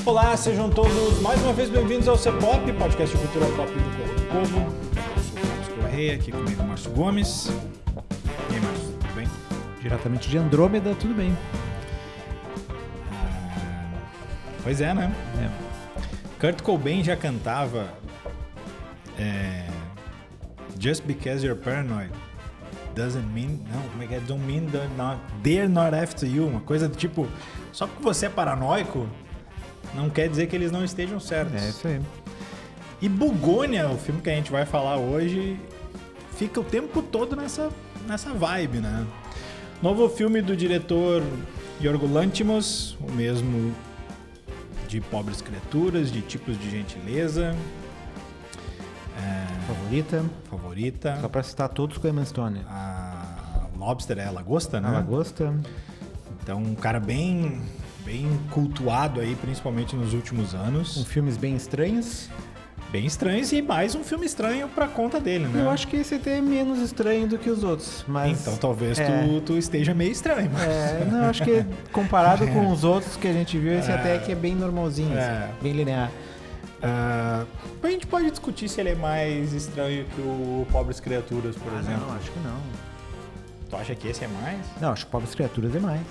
Olá, sejam todos mais uma vez bem-vindos ao C-Pop, podcast de cultura pop do Corpo do Povo. Eu sou o Marcos Correia, aqui comigo o Márcio Gomes. E aí, Márcio, tudo bem? Diretamente de Andrômeda, tudo bem. Pois é, né? Kurt Cobain já cantava Just because you're paranoid doesn't mean... Não, como é que é? Don't mean they're not after you. Uma coisa do tipo... Só porque você é paranoico, não quer dizer que eles não estejam certos. É isso aí. E Bugônia, o filme que a gente vai falar hoje, fica o tempo todo nessa vibe, né? Novo filme do diretor Yorgos Lanthimos, o mesmo de Pobres Criaturas, de Tipos de Gentileza. Favorita. Só pra citar todos com a Emma Stone. A Lobster é a Lagosta, né? A Lagosta. Então, um cara bem cultuado aí, principalmente nos últimos anos. Com filmes bem estranhos. Bem estranhos e mais um filme estranho pra conta dele, né? Eu acho que esse até é menos estranho do que os outros, mas... Então talvez tu esteja meio estranho. Mas... Não, acho que comparado com os outros que a gente viu, esse até que é bem normalzinho, assim, bem linear. A gente pode discutir se ele é mais estranho que o Pobres Criaturas, por exemplo. Não, acho que não. Tu acha que esse é mais? Não, acho que Pobres Criaturas é mais.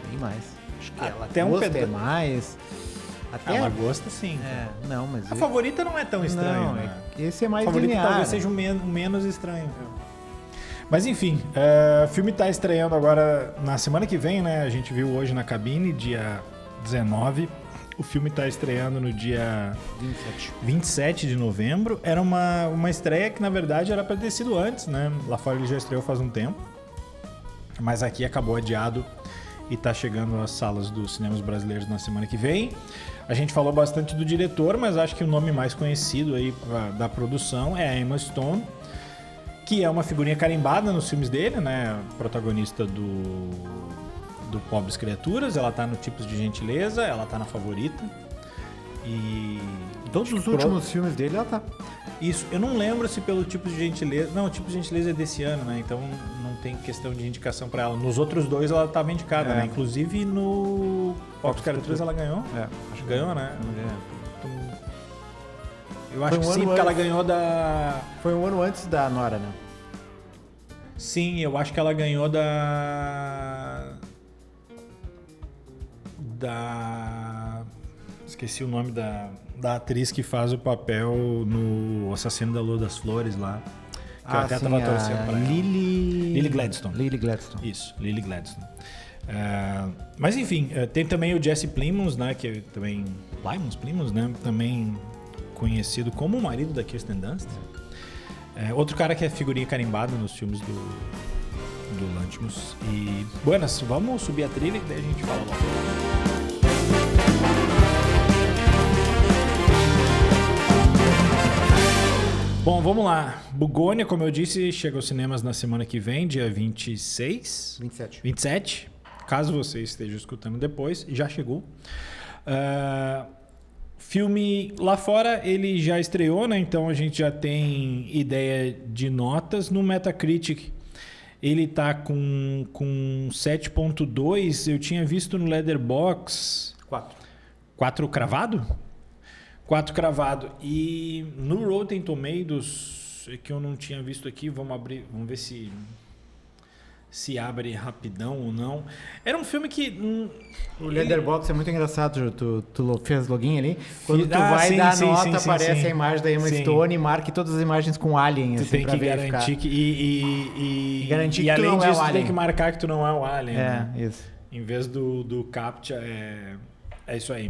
Bem mais. Acho que ela até um é mais. Até a Lagosta, sim. Não, mas... A Favorita não é tão estranho, não, né? Esse é mais Favorita linear. talvez seja o menos estranho. Mas enfim, o filme tá estreando agora na semana que vem, né? A gente viu hoje na cabine, dia 19. O filme tá estreando no dia 27 de novembro. Era uma estreia que, na verdade, era pra ter sido antes, né? Lá fora ele já estreou faz um tempo. Mas aqui acabou adiado e tá chegando às salas dos cinemas brasileiros na semana que vem. A gente falou bastante do diretor, mas acho que o nome mais conhecido aí da produção é a Emma Stone, que é uma figurinha carimbada nos filmes dele, né? Protagonista do Pobres Criaturas, ela tá no Tipos de Gentileza, ela tá na Favorita. E todos os últimos filmes dele ela tá. Isso, eu não lembro se pelo Tipos de Gentileza... Não, o Tipos de Gentileza é desse ano, né? Então não tem questão de indicação pra ela. Nos outros dois ela tava indicada, né? Inclusive no Pobres Criaturas ela ganhou. Acho que ganhou, né? Eu acho que sim, porque ela ganhou da... Foi um ano antes da Nora, né? Sim, eu acho que ela ganhou Esqueci o nome da atriz que faz o papel no Assassino da Lua das Flores lá. Que eu até tava torcendo pra ela. Lily Gladstone. Lily Gladstone. Isso, Lily Gladstone. Mas enfim, tem também o Jesse Plemons, né? Que também... Plemons, né? Também conhecido como o marido da Kirsten Dunst. Outro cara que é figurinha carimbada nos filmes do Lanthimos. E, buenas, vamos subir a trilha e daí a gente fala logo. Bom, vamos lá. Bugônia, como eu disse, chega aos cinemas na semana que vem, dia 27. Caso você esteja escutando depois, já chegou. Filme lá fora, ele já estreou, né? Então a gente já tem ideia de notas. No Metacritic, ele tá com 7.2. Eu tinha visto no Letterboxd 4 cravado? 4 cravado. E no Rotten Tomatoes, que eu não tinha visto aqui, vamos ver se abre rapidão ou não. Era um filme que... O Letterboxd é muito engraçado, tu fez login ali. Quando tu vai dar nota, aparece a imagem da Emma Stone e marque todas as imagens com Alien. Tu tem que garantir que... garantir e que além tu não disso, é o tu tem Alien. que marcar que tu não é o Alien. Né? Isso. Em vez do CAPTCHA, é isso aí.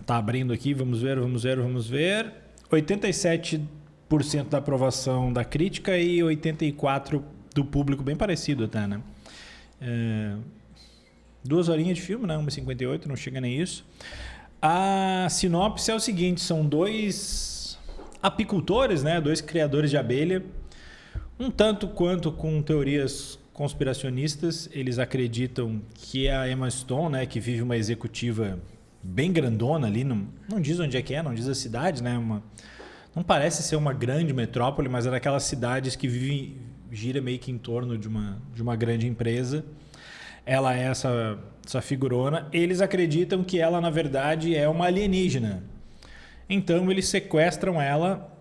Tá abrindo aqui, vamos ver. 87% da aprovação da crítica e 84% do público, bem parecido até, né? 2 horinhas de filme, né? 1h58, não chega nem isso. A sinopse é o seguinte, são 2 apicultores, né? 2 criadores de abelha, um tanto quanto com teorias conspiracionistas. Eles acreditam que a Emma Stone, né? Que vive uma executiva bem grandona ali, não diz onde é que é, não diz a cidade, né? Não parece ser uma grande metrópole, mas é daquelas cidades que gira meio que em torno de uma grande empresa. ela é essa figurona, eles acreditam que ela, na verdade, é uma alienígena. Então, eles sequestram ela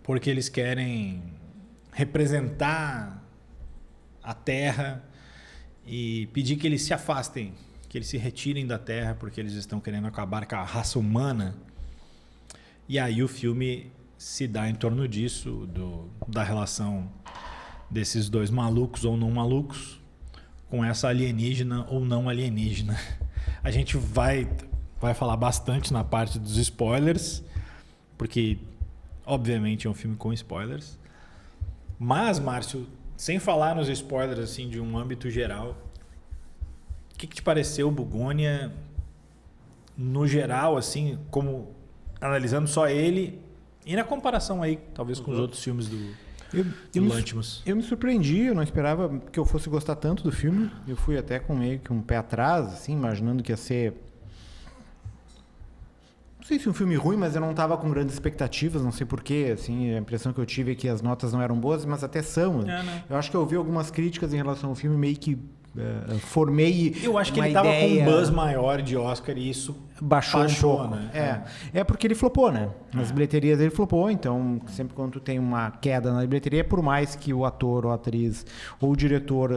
porque eles querem representar a Terra e pedir que eles se afastem, que eles se retirem da Terra, porque eles estão querendo acabar com a raça humana. E aí o filme se dá em torno disso, da relação desses dois malucos ou não malucos com essa alienígena ou não alienígena. A gente vai falar bastante na parte dos spoilers, porque obviamente é um filme com spoilers. Mas, Márcio, sem falar nos spoilers assim, de um âmbito geral, o que te pareceu Bugônia no geral, assim, como analisando só ele e na comparação aí, talvez com os outros filmes do Lanthimos? Eu me surpreendi, eu não esperava que eu fosse gostar tanto do filme. Eu fui até com meio que um pé atrás, assim, imaginando que ia ser... Não sei se um filme ruim, mas eu não estava com grandes expectativas, não sei porquê, assim, a impressão que eu tive é que as notas não eram boas, mas até são. Eu acho que eu ouvi algumas críticas em relação ao filme, meio que formei. Eu acho que ele estava com um buzz maior de Oscar e isso baixou um pouco. Né? É porque ele flopou, né? Nas bilheterias ele flopou, então sempre quando tu tem uma queda na bilheteria, por mais que o ator ou a atriz ou o diretor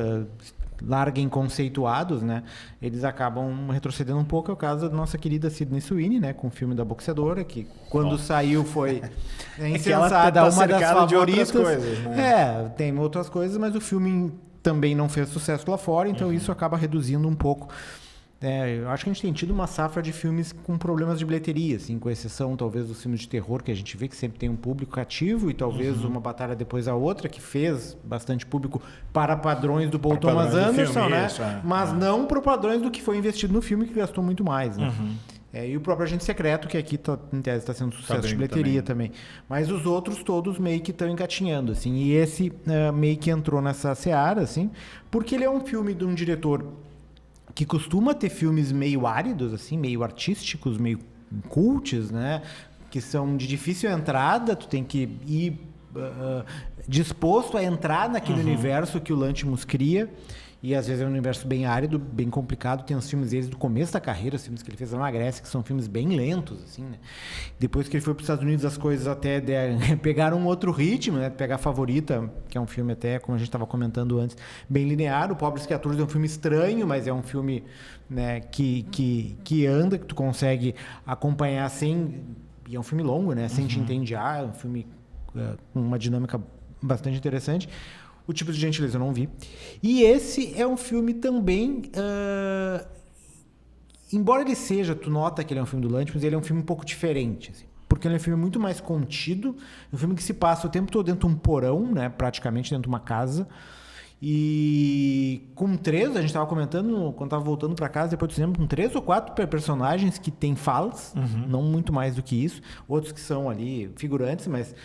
larguem conceituados, né? Eles acabam retrocedendo um pouco. É o caso da nossa querida Sydney Sweeney, né? Com o filme da boxeadora, que quando saiu foi insensada, uma das favoritas. De outras coisas, né? Tem outras coisas, mas o filme também não fez sucesso lá fora, então isso acaba reduzindo um pouco. Eu acho que a gente tem tido uma safra de filmes com problemas de bilheteria, assim, com exceção talvez dos filmes de terror, que a gente vê que sempre tem um público cativo, e talvez Uma Batalha Depois da Outra, que fez bastante público para padrões do Paul Thomas Anderson, filme, né? Mas não para padrões do que foi investido no filme, que gastou muito mais, né? E o próprio Agente Secreto, que aqui em tese está sendo sucesso de bilheteria também. Mas os outros todos meio que estão engatinhando, assim. E esse meio que entrou nessa seara, assim, porque ele é um filme de um diretor que costuma ter filmes meio áridos, assim, meio artísticos, meio cults, né? Que são de difícil entrada, tu tem que ir disposto a entrar naquele universo que o Lanthimos cria. E às vezes é um universo bem árido, bem complicado. Tem os filmes deles do começo da carreira, os filmes que ele fez lá na Grécia, que são filmes bem lentos, assim, né? Depois que ele foi para os Estados Unidos, as coisas até pegaram um outro ritmo, né? Pegar Favorita, que é um filme até, como a gente estava comentando antes, bem linear. O Pobres Criaturas é um filme estranho, mas é um filme, né, que anda, que tu consegue acompanhar sem... E é um filme longo, né? Sem te entediar, é um filme com uma dinâmica bastante interessante. O Tipo de Gentileza eu não vi. E esse é um filme também... embora ele seja... Tu nota que ele é um filme do Lanthimos, ele é um filme um pouco diferente. Assim, porque ele é um filme muito mais contido. Um filme que se passa o tempo todo dentro de um porão, né? Praticamente dentro de uma casa. E com 3, a gente estava comentando, quando estava voltando para casa, depois do cinema, com 3 ou 4 personagens que têm falas. Não muito mais do que isso. Outros que são ali figurantes, mas...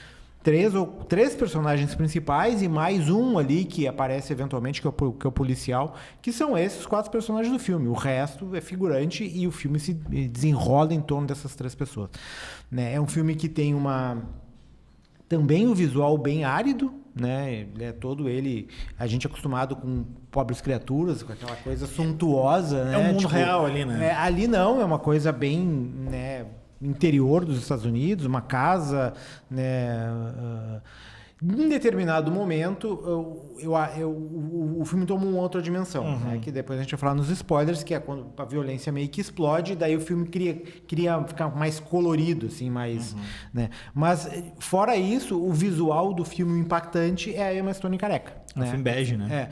3 personagens principais e mais um ali que aparece eventualmente, que é o policial, que são esses 4 personagens do filme. O resto é figurante e o filme se desenrola em torno dessas 3 pessoas. Né? É um filme que tem também um visual bem árido, né? A gente é acostumado com Pobres Criaturas, com aquela coisa suntuosa. Né? É um mundo real ali, né? Ali não, é uma coisa bem... né, interior dos Estados Unidos, uma casa, né? Em determinado momento, o filme toma uma outra dimensão, né? Que depois a gente vai falar nos spoilers, que é quando a violência meio que explode, daí o filme queria ficar mais colorido, assim, mais... Né? Mas, fora isso, o visual do filme impactante é a Emma Stone careca. É um filme bege, né?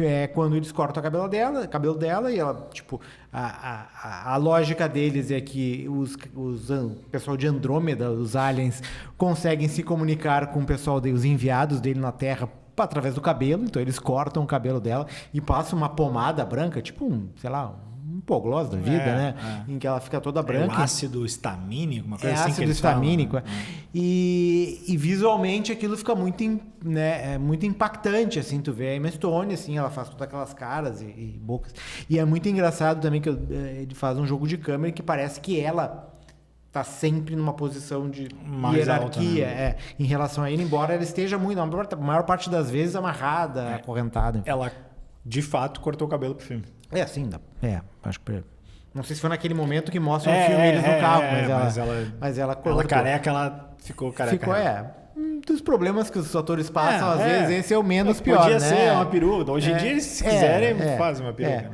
É quando eles cortam o cabelo dela e ela, tipo... A lógica deles é que o pessoal de Andrômeda, os aliens, conseguem se comunicar com o pessoal os enviados dele na Terra através do cabelo. Então eles cortam o cabelo dela e passam uma pomada branca, tipo um hipoglós da vida, né? Em que ela fica toda branca. É ácido estamínico, uma coisa assim. Ácido estamínico. E visualmente aquilo fica muito impactante, assim, tu vê a Emma Stone, assim, ela faz todas aquelas caras e bocas. E é muito engraçado também que ele faz um jogo de câmera que parece que ela tá sempre numa posição de mais hierarquia alta, né? Em relação a ele, embora ela esteja muito, na maior parte das vezes, amarrada, acorrentada. Ela de fato, cortou o cabelo pro filme. Sim, acho que... Não sei se foi naquele momento que mostra o filme eles no carro, mas ela cortou. Ela careca, ela ficou careca. Um dos problemas que os atores passam, às vezes, esse é o menos pior, podia né? ser uma peruca. Hoje em dia, se quiserem, fazem uma peruca.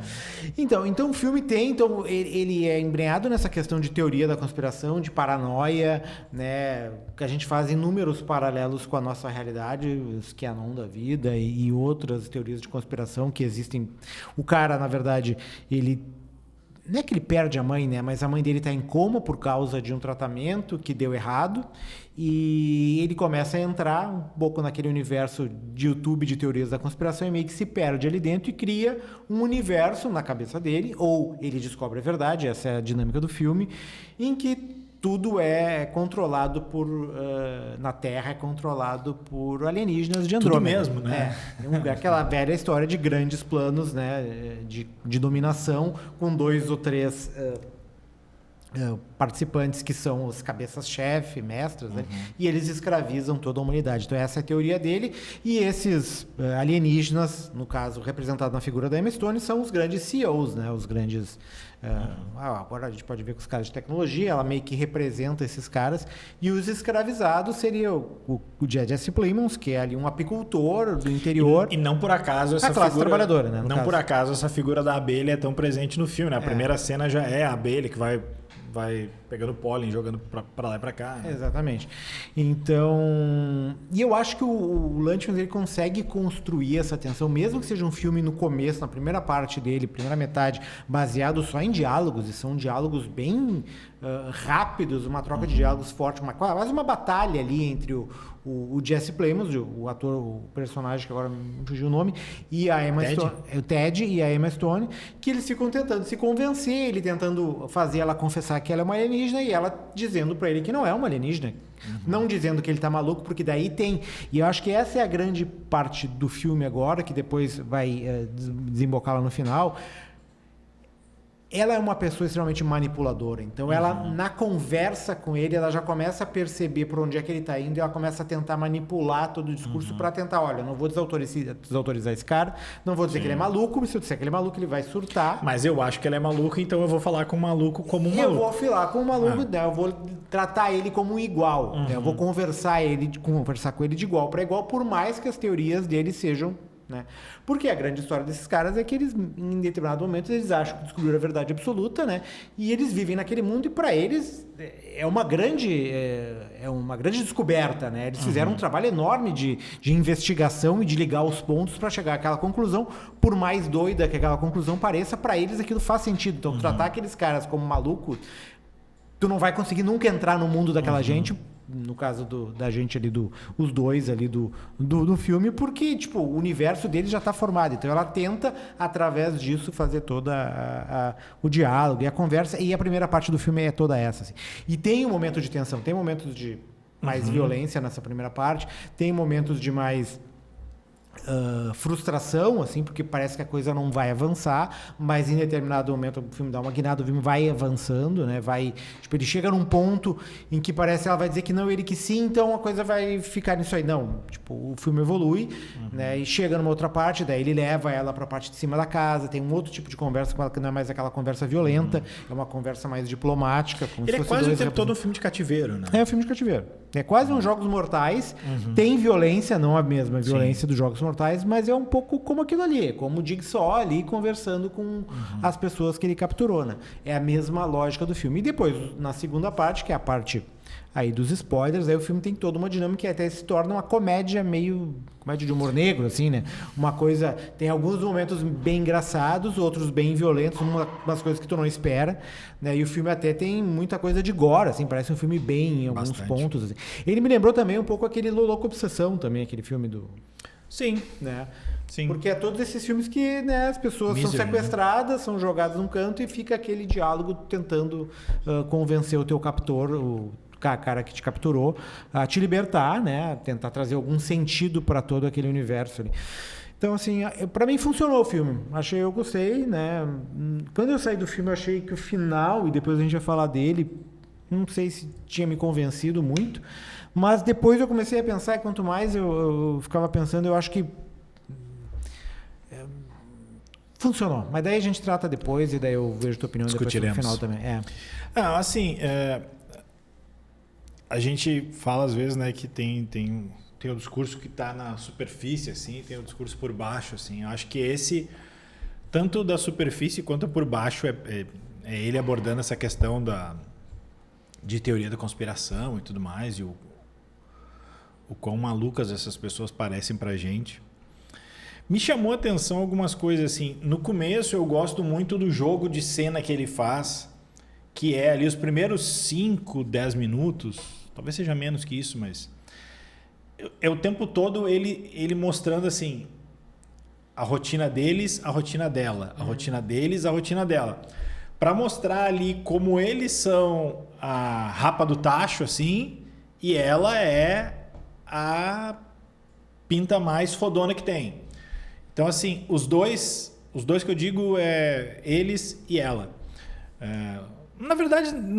Então o filme tem, ele é embrenhado nessa questão de teoria da conspiração, de paranoia, né? Que a gente faz inúmeros paralelos com a nossa realidade, os QAnon da vida e outras teorias de conspiração que existem. O cara, na verdade, ele... Não é que ele perde a mãe, né? Mas a mãe dele está em coma por causa de um tratamento que deu errado. E ele começa a entrar um pouco naquele universo de YouTube de teorias da conspiração e meio que se perde ali dentro e cria um universo na cabeça dele. Ou ele descobre a verdade, essa é a dinâmica do filme, em que tudo é controlado por... na Terra é controlado por alienígenas de Andrômeda. Tudo mesmo, né? Aquela velha história de grandes planos, né, de dominação, com 2 ou 3 participantes que são os cabeças-chefe, mestres, né? E eles escravizam toda a humanidade. Então essa é a teoria dele. E esses alienígenas, no caso representados na figura da Emma Stone, são os grandes CEOs, né? Os grandes... agora a gente pode ver com os caras de tecnologia, ela meio que representa esses caras. E os escravizados seriam o Jesse Plemons, que é ali um apicultor do interior. E não por acaso essa classe figura... trabalhadora, né? Não por acaso essa figura da abelha é tão presente no filme, né? A primeira cena já é a abelha que vai pegando pólen, jogando para lá e para cá. Né? Exatamente. Então... E eu acho que o Lanthimos, ele consegue construir essa tensão, mesmo que seja um filme no começo, na primeira parte dele, primeira metade, baseado só em diálogos, e são diálogos bem rápidos, uma troca de diálogos forte, quase uma batalha ali entre o Jesse Plemons, o ator, o personagem que agora me fugiu o nome, e a Emma Stone, o Ted e a Emma Stone, que eles ficam tentando se convencer, ele tentando fazer ela confessar que ela é uma alienígena e ela dizendo para ele que não é uma alienígena. Não dizendo que ele tá maluco, porque daí tem... E eu acho que essa é a grande parte do filme agora, que depois vai desembocar lá no final. Ela é uma pessoa extremamente manipuladora. Então, ela, na conversa com ele, ela já começa a perceber por onde é que ele está indo e ela começa a tentar manipular todo o discurso para tentar, olha, não vou desautorizar esse cara, não vou dizer que ele é maluco, se eu disser que ele é maluco, ele vai surtar. Mas eu acho que ele é maluco, então eu vou falar com o maluco como um maluco. Eu vou falar com o maluco, né? Eu vou tratar ele como um igual. Né? Eu vou conversar com ele de igual para igual, por mais que as teorias dele sejam... Né? Porque a grande história desses caras é que eles, em determinado momento, eles acham que descobriram a verdade absoluta, né? E eles vivem naquele mundo e para eles é uma grande descoberta, né? Eles fizeram um trabalho enorme de investigação e de ligar os pontos para chegar àquela conclusão. Por mais doida que aquela conclusão pareça, para eles aquilo faz sentido. Então, tratar aqueles caras como malucos, tu não vai conseguir nunca entrar no mundo daquela gente. No caso da gente ali, os dois ali do filme, porque, tipo, o universo dele já está formado. Então, ela tenta, através disso, fazer todo o diálogo e a conversa. E a primeira parte do filme é toda essa. Assim. E tem um momento de tensão, tem momentos de mais violência nessa primeira parte, tem momentos de mais... frustração, assim, porque parece que a coisa não vai avançar, mas em determinado momento o filme dá uma guinada, o filme vai avançando, né? Tipo, ele chega num ponto em que parece que ela vai dizer que não, ele que sim, então a coisa vai ficar nisso aí. Não, tipo, o filme evolui, né? E chega numa outra parte, daí ele leva ela pra parte de cima da casa, tem um outro tipo de conversa com ela, que não é mais aquela conversa violenta, é uma conversa mais diplomática. Ele é quase o tempo todo um filme de cativeiro, né? É um filme de cativeiro. É quase uns Jogos Mortais, tem violência, não a mesma violência dos Jogos Mortais, mas é um pouco como aquilo ali, como o Jigsaw ali conversando com as pessoas que ele capturou, né? É a mesma lógica do filme. E depois, na segunda parte, que é a parte aí dos spoilers, aí o filme tem toda uma dinâmica que até se torna uma comédia comédia de humor negro, assim, né? Uma coisa... Tem alguns momentos bem engraçados, outros bem violentos, umas coisas que tu não espera, né? E o filme até tem muita coisa de gore, assim, parece um filme bem em alguns pontos, assim. Ele me lembrou também um pouco aquele Louco Obsessão também, aquele filme do... Sim. Né? Sim. Porque é todos esses filmes que, né, as pessoas são sequestradas, são jogadas num canto e fica aquele diálogo tentando convencer o teu captor, o cara que te capturou, a te libertar, né? Tentar trazer algum sentido para todo aquele universo ali. Então, assim, para mim funcionou o filme. Eu gostei, né? Quando eu saí do filme, eu achei que o final, e depois a gente vai falar dele, não sei se tinha me convencido muito, mas depois eu comecei a pensar, e quanto mais eu ficava pensando, eu acho que Funcionou. Mas daí a gente trata depois e daí eu vejo tua opinião depois no final também. Assim, a gente fala às vezes, né, que tem o discurso que está na superfície, assim, tem o discurso por baixo, assim. Eu acho que esse, tanto da superfície quanto por baixo, é ele abordando essa questão de teoria da conspiração e tudo mais, e o quão malucas essas pessoas parecem pra gente. Me chamou a atenção algumas coisas, assim. No começo, eu gosto muito do jogo de cena que ele faz, que é ali os primeiros 5, 10 minutos, talvez seja menos que isso, mas é o tempo todo ele mostrando assim a rotina deles, a rotina dela, a rotina deles, a rotina dela, para mostrar ali como eles são a rapa do tacho, assim, e ela é a pinta mais fodona que tem. Então, assim, os dois que eu digo é eles e ela. Na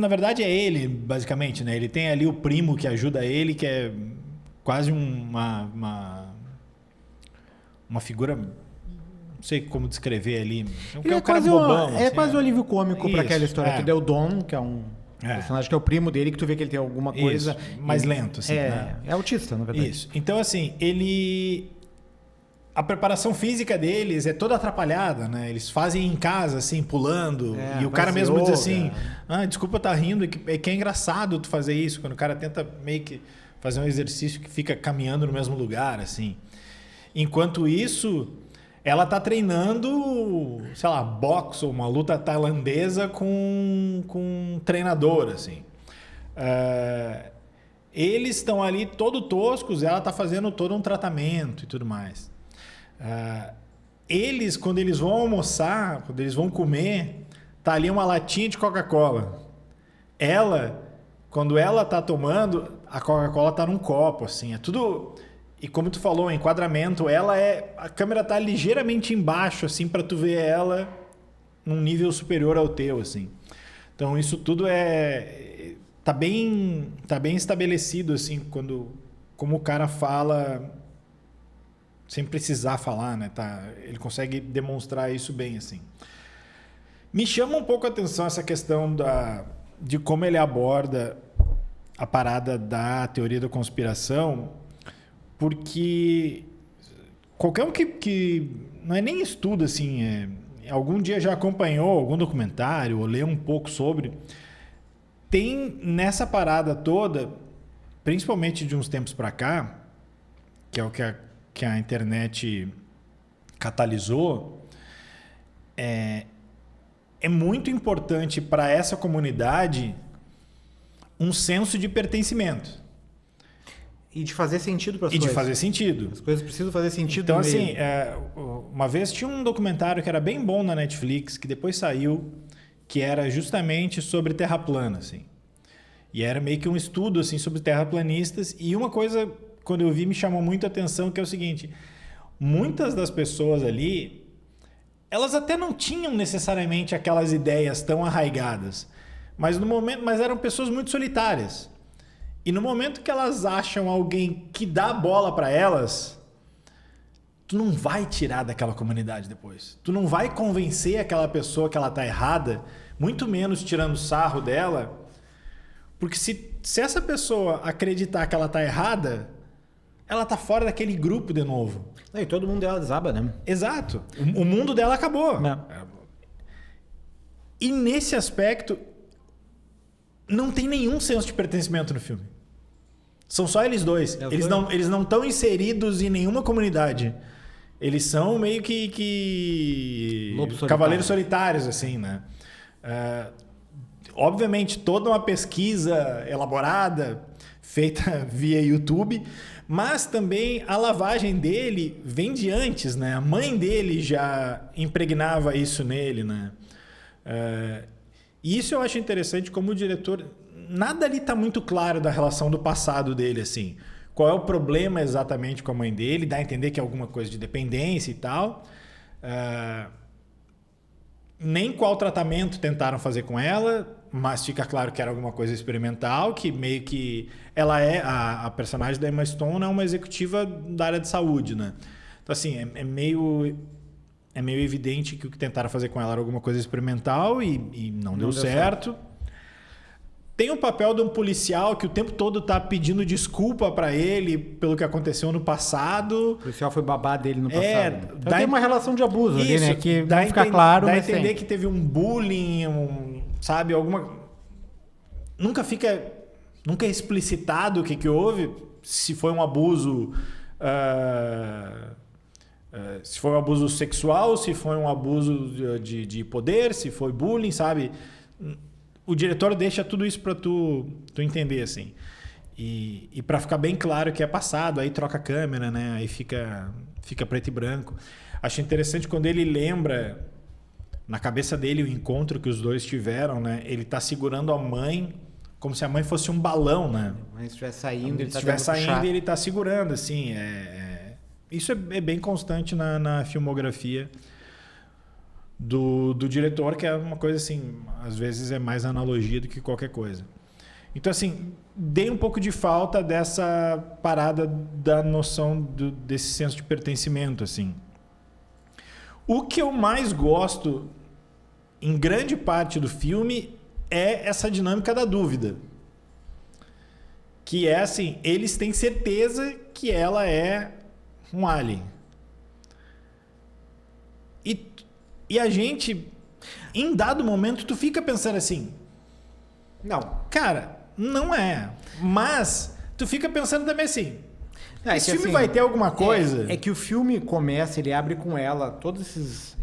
verdade é ele, basicamente, né? Ele tem ali o primo que ajuda ele, que é quase uma figura, não sei como descrever ali. Ele é quase bobão, assim, quase um alívio cômico para aquela história que deu Dom, que é um personagem que é o primo dele, que tu vê que ele tem alguma coisa... mais lento, assim. É autista, na verdade. Isso. Então, assim, a preparação física deles é toda atrapalhada, né? Eles fazem em casa, assim, pulando. E o cara mesmo diz assim, desculpa estar rindo, é que é engraçado tu fazer isso, quando o cara tenta meio que fazer um exercício que fica caminhando no mesmo lugar, assim. Enquanto isso, ela tá treinando, sei lá, boxe ou uma luta tailandesa com um treinador, assim. Eles estão ali todo toscos, ela tá fazendo todo um tratamento e tudo mais. Eles, quando eles vão almoçar, quando eles vão comer, tá ali uma latinha de Coca-Cola. Ela, quando ela tá tomando, a Coca-Cola tá num copo, assim, é tudo... E como tu falou, o enquadramento, a câmera tá ligeiramente embaixo, assim, para tu ver ela num nível superior ao teu, assim. Então isso tudo tá bem estabelecido, assim, como o cara fala sem precisar falar, né? Ele consegue demonstrar isso bem, assim. Me chama um pouco a atenção essa questão de como ele aborda a parada da teoria da conspiração, porque qualquer um que não é nem estuda, assim, algum dia já acompanhou algum documentário ou leu um pouco sobre, tem nessa parada toda, principalmente de uns tempos para cá, que é o que a internet catalisou, é muito importante para essa comunidade um senso de pertencimento. E de fazer sentido para as coisas. E de fazer sentido. As coisas precisam fazer sentido. Então, assim, uma vez tinha um documentário que era bem bom na Netflix, que depois saiu, que era justamente sobre terra plana, assim. E era meio que um estudo, assim, sobre terraplanistas. E uma coisa, quando eu vi, me chamou muito a atenção, que é o seguinte: muitas das pessoas ali, elas até não tinham necessariamente aquelas ideias tão arraigadas, mas eram pessoas muito solitárias. E no momento que elas acham alguém que dá a bola para elas, tu não vai tirar daquela comunidade depois. Tu não vai convencer aquela pessoa que ela tá errada, muito menos tirando sarro dela, porque se essa pessoa acreditar que ela tá errada, ela tá fora daquele grupo de novo. E todo mundo dela desaba, né? Exato. O mundo dela acabou. Não. E nesse aspecto, não tem nenhum senso de pertencimento no filme. São só eles dois. Eles não estão inseridos em nenhuma comunidade. Eles são meio que cavaleiros solitários, assim, né? Obviamente, toda uma pesquisa elaborada, feita via YouTube, mas também a lavagem dele vem de antes, né? A mãe dele já impregnava isso nele, né? E isso eu acho interessante como o diretor... Nada ali está muito claro da relação do passado dele, assim. Qual é o problema exatamente com a mãe dele? Dá a entender que é alguma coisa de dependência e tal. Nem qual tratamento tentaram fazer com ela, mas fica claro que era alguma coisa experimental, que meio que... Ela a personagem da Emma Stone é uma executiva da área de saúde, né? Então, assim, é meio... é meio evidente que o que tentaram fazer com ela era alguma coisa experimental e não deu certo. Tem o papel de um policial que o tempo todo tá pedindo desculpa pra ele pelo que aconteceu no passado. O policial foi babá dele no passado. Então tem uma relação de abuso ali, né? Que dá não fica claro, dá mas a entender tem. que teve um bullying, sabe? Nunca é explicitado o que houve, se foi um abuso... se foi um abuso sexual, se foi um abuso de poder, se foi bullying, sabe? O diretor deixa tudo isso para tu entender, assim. E para ficar bem claro que é passado, aí troca a câmera, né? Aí fica preto e branco. Acho interessante quando ele lembra, na cabeça dele, o encontro que os dois tiveram, né? Ele tá segurando a mãe como se a mãe fosse um balão, né? Mas se estiver saindo, ele estiver saindo e ele tá segurando, assim. Isso é bem constante na filmografia do diretor, que é uma coisa assim, às vezes é mais analogia do que qualquer coisa. Então, assim, dei um pouco de falta dessa parada da noção desse senso de pertencimento, assim. O que eu mais gosto, em grande parte do filme, é essa dinâmica da dúvida. Que é assim, eles têm certeza que ela é um alien. E a gente, em dado momento, tu fica pensando assim... Não. Cara, não é. Mas tu fica pensando também assim... esse filme assim, vai ter alguma coisa... É que o filme começa, ele abre com ela, todas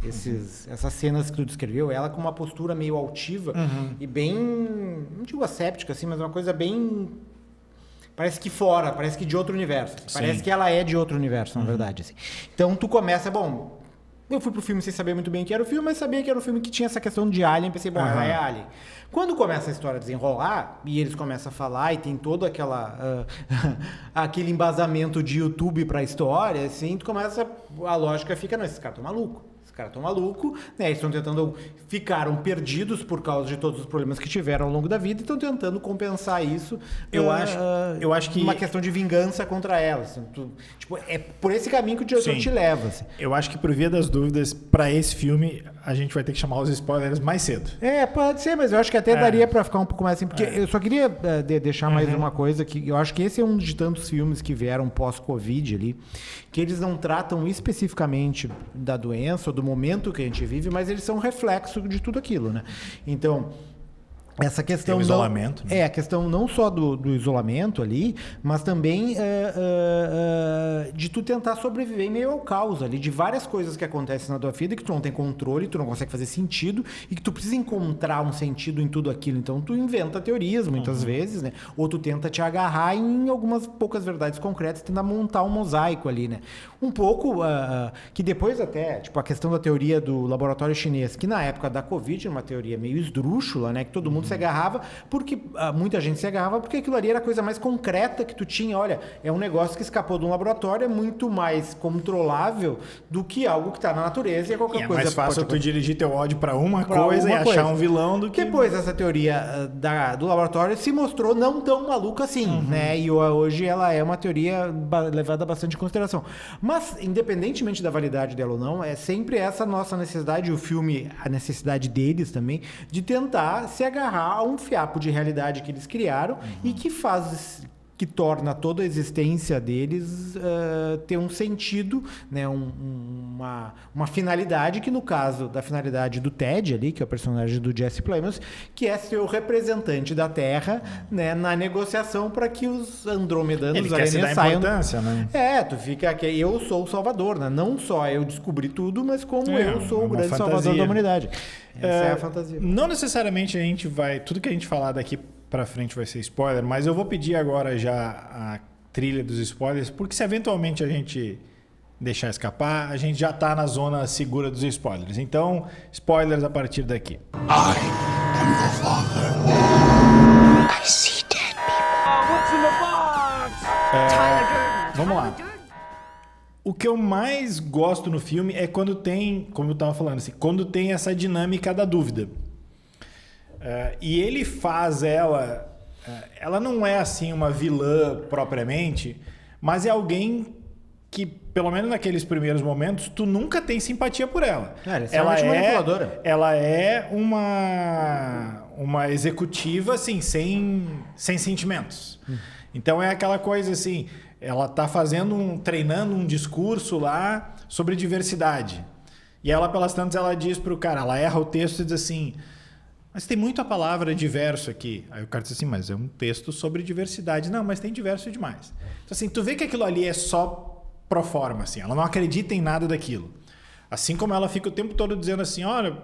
essas cenas que tu descreveu, ela com uma postura meio altiva e bem, não digo asséptica, assim, mas uma coisa bem... Parece que fora, parece que de outro universo. Sim. Parece que ela é de outro universo, na verdade. Assim. Então tu começa, bom... Eu fui pro filme sem saber muito bem o que era o filme, mas sabia que era um filme que tinha essa questão de alien. Pensei, bom, ela é alien. Quando começa a história a desenrolar, e eles começam a falar, e tem todo aquele embasamento de YouTube pra história, assim, tu começa... A lógica fica, não, esses caras estão malucos. Caras estão malucos, né? Eles estão tentando... Ficaram perdidos por causa de todos os problemas que tiveram ao longo da vida e estão tentando compensar isso. Eu acho que... Uma questão de vingança contra elas. Assim, tipo, é por esse caminho que o diretor te leva. Assim. Eu acho que, por via das dúvidas, para esse filme, a gente vai ter que chamar os spoilers mais cedo. Pode ser, mas eu acho que até daria para ficar um pouco mais assim. Porque eu só queria deixar mais uma coisa, que eu acho que esse é um de tantos filmes que vieram pós-Covid ali, que eles não tratam especificamente da doença ou do momento que a gente vive, mas eles são reflexo de tudo aquilo, né? Então, essa questão... Tem o isolamento. Né? A questão não só do isolamento ali, mas também de tu tentar sobreviver em meio ao caos ali, de várias coisas que acontecem na tua vida que tu não tem controle, tu não consegue fazer sentido e que tu precisa encontrar um sentido em tudo aquilo. Então, tu inventa teorias muitas vezes, né? Ou tu tenta te agarrar em algumas poucas verdades concretas, tentar montar um mosaico ali, né? Um pouco que depois até, tipo, a questão da teoria do laboratório chinês, que na época da Covid era uma teoria meio esdrúxula, né? Que todo mundo se agarrava, porque muita gente se agarrava porque aquilo ali era a coisa mais concreta que tu tinha. Olha, é um negócio que escapou de um laboratório, é muito mais controlável do que algo que está na natureza e é qualquer coisa. É mais fácil tu dirigir teu ódio para uma coisa e achar um vilão do que... Depois, essa teoria do laboratório se mostrou não tão maluca assim, né? E hoje ela é uma teoria levada bastante em consideração. Mas, independentemente da validade dela ou não, é sempre essa nossa necessidade, o filme, a necessidade deles também, de tentar se agarrar a um fiapo de realidade que eles criaram e que torna toda a existência deles ter um sentido, né? Uma finalidade, que no caso da finalidade do Ted ali, que é o personagem do Jesse Plemons, que é ser o representante da Terra, né? Na negociação para que os andromedanos... Ele quer se dar importância, né? Tu fica aqui, eu sou o salvador, né? Não só eu descobri tudo, mas como eu sou o grande fantasia. salvador da humanidade. Essa é a fantasia. Não necessariamente a gente vai... Tudo que a gente falar daqui para frente vai ser spoiler, mas eu vou pedir agora já a trilha dos spoilers, porque se eventualmente a gente deixar escapar, a gente já tá na zona segura dos spoilers. Então, spoilers a partir daqui. I am your father. I see dead people. What's in the box? Vamos lá. O que eu mais gosto no filme é quando tem, como eu estava falando, assim, quando tem essa dinâmica da dúvida. E ele faz ela não é assim uma vilã propriamente, mas é alguém que, pelo menos naqueles primeiros momentos, tu nunca tem simpatia por ela. Ela é manipuladora. Ela é uma executiva, assim, sem sentimentos. Então é aquela coisa assim, ela tá treinando um discurso lá sobre diversidade. E ela, pelas tantas, ela diz pro cara, ela erra o texto e diz assim, mas tem muita palavra diverso aqui. Aí o cara diz assim, mas é um texto sobre diversidade. Não, mas tem diverso demais. Então assim, tu vê que aquilo ali é só pro forma, assim. Ela não acredita em nada daquilo. Assim como ela fica o tempo todo dizendo assim, olha,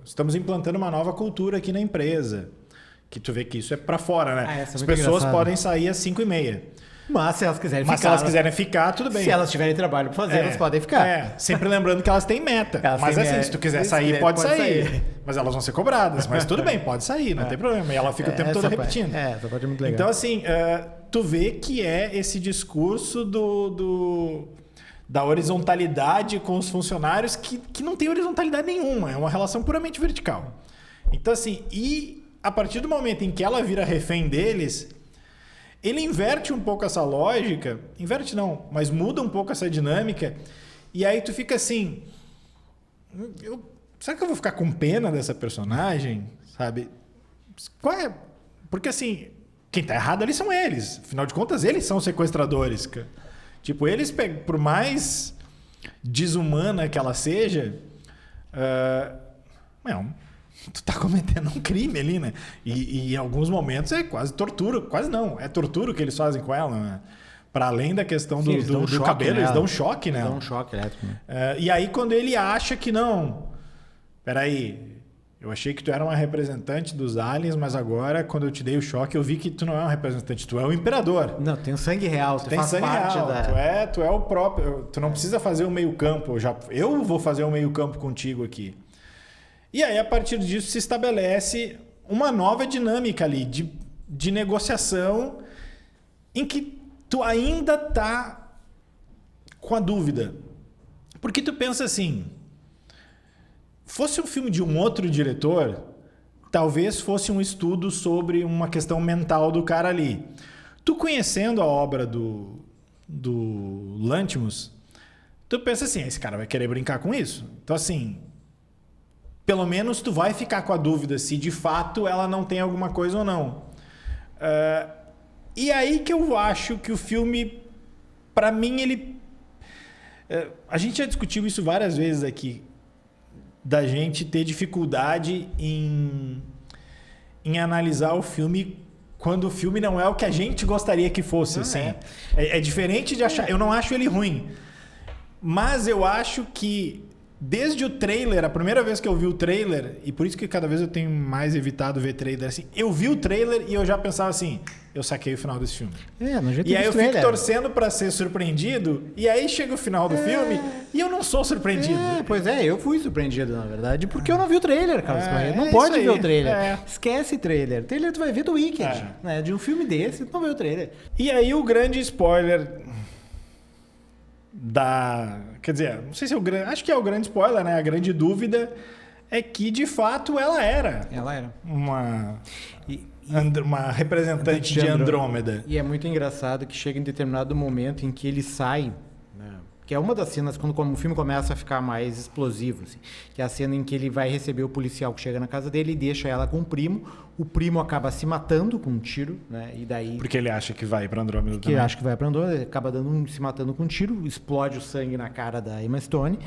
estamos implantando uma nova cultura aqui na empresa. Que tu vê que isso é pra fora, né? As pessoas podem sair às 5h30. Mas se elas quiserem Mas ficar... se elas quiserem ficar, tudo bem. Se elas tiverem trabalho pra fazer, elas podem ficar. Sempre lembrando que elas têm meta. Mas assim, se tu quiser sair, pode sair. Mas elas vão ser cobradas. Mas tudo bem, pode sair, não tem problema. E ela fica o tempo todo repetindo. Essa parte é muito legal. Então assim, tu vê que é esse discurso da horizontalidade com os funcionários que não tem horizontalidade nenhuma. É uma relação puramente vertical. Então assim, e a partir do momento em que ela vira refém deles... Ele inverte um pouco essa lógica, inverte não, mas muda um pouco essa dinâmica, e aí tu fica assim, será que eu vou ficar com pena dessa personagem, sabe? Qual é? Porque assim, quem tá errado ali são eles, afinal de contas eles são sequestradores, cara. Tipo, eles, por mais desumana que ela seja, tu tá cometendo um crime ali, né? E em alguns momentos é quase tortura. Quase não. É tortura o que eles fazem com ela, né? Para além da questão do cabelo, eles dão um choque, né? Eles dão um choque elétrico. Né? E aí quando ele acha que não... Peraí, eu achei que tu era uma representante dos aliens, mas agora, quando eu te dei o choque, eu vi que tu não é um representante, tu é o imperador. Não, tem o sangue real, tu tem faz sangue parte real, da... Tu é o próprio... Tu não precisa fazer o meio campo, eu vou fazer o meio campo contigo aqui. E aí, a partir disso, se estabelece uma nova dinâmica ali de negociação em que tu ainda tá com a dúvida. Porque tu pensa assim, fosse um filme de um outro diretor, talvez fosse um estudo sobre uma questão mental do cara ali. Tu conhecendo a obra do Lanthimos, tu pensa assim, esse cara vai querer brincar com isso. Então assim... Pelo menos tu vai ficar com a dúvida se de fato ela não tem alguma coisa ou não. E aí que eu acho que o filme, para mim, ele... a gente já discutiu isso várias vezes aqui, da gente ter dificuldade em analisar o filme quando o filme não é o que a gente gostaria que fosse. Assim. É diferente de achar... Eu não acho ele ruim, mas eu acho que desde o trailer, a primeira vez que eu vi o trailer, e por isso que cada vez eu tenho mais evitado ver trailer assim, eu vi o trailer e eu já pensava assim, eu saquei o final desse filme. E aí eu fico torcendo pra ser surpreendido, e aí chega o final do filme e eu não sou surpreendido. Pois é, eu fui surpreendido, na verdade, porque eu não vi o trailer, Carlos Correia. Não pode ver o trailer. Esquece trailer. Trailer tu vai ver do Wicked, né? De um filme desse, tu não vê o trailer. E aí o grande spoiler quer dizer, não sei se é o grande... Acho que é o grande spoiler, né? A grande dúvida é que, de fato, ela era uma representante de Andrômeda. E é muito engraçado que chega em determinado momento em que ele sai, né? Que é uma das cenas quando o filme começa a ficar mais explosivo, assim, que é a cena em que ele vai receber o policial que chega na casa dele e deixa ela com o primo acaba se matando com um tiro, né? E daí... Porque ele acha que vai para Andrômeda também. Ele acha que vai para Andrômeda, ele acaba se matando com um tiro, explode o sangue na cara da Emma Stone.